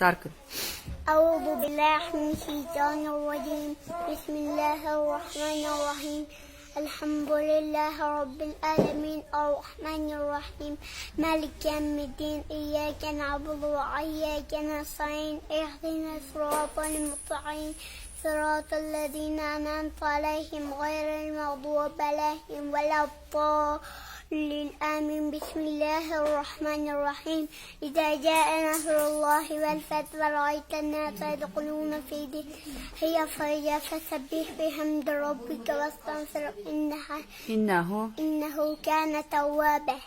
Starken. أعوذ بالله من الشيطان الرجيم. بسم الله الرحمن الرحيم. الحمد لله رب العالمين الرحمن الرحيم مالك يوم الدين. إياك نعبد وإياك نستعين. اهدنا الصراط المستقيم صراط الذين أنعمت عليهم غير المغضوب عليهم ولا الضالين آمين. بسم الله الرحمن الرحيم. إذا جاء نصر الله والفتح ورأيت الناس يدخلون في دين هي فرجا فسبح بحمد ربك واستغفره إنه كان توابا.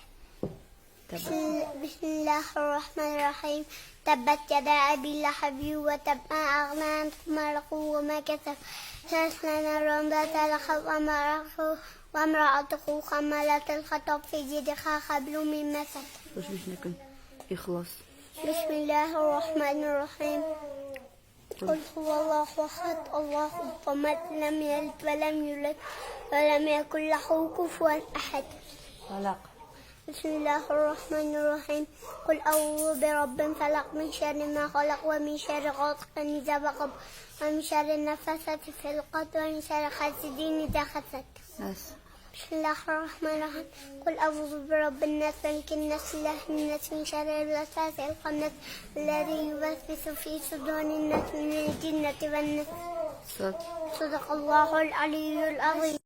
بسم الله الرحمن الرحيم. تبت يدا أبي لهب وتب ما أغنى عنه ماله وما كسب سيصلى نارا ذات لهب وامرأته حمالة الحطب في جيدها حبل من مسد. بسم الله الرحمن الرحيم. قل هو الله أحد الله الصمد لم يلد ولم يولد ولم يكن له كفوا أحد. بسم الله الرحمن الرحيم. قل أعوذ برب الفلق من شر ما خلق ومن شر غاسق إذا وقب ومن شر النفاثات في العقد ومن شر حاسد إذا حسد. بسم الله الرحمن الرحيم. قل أعوذ برب الناس ملك الناس إله الناس من شر الوسواس الخناس الذي يوسوس في صدور الناس من الجنة والناس. صدق الله العلي العظيم.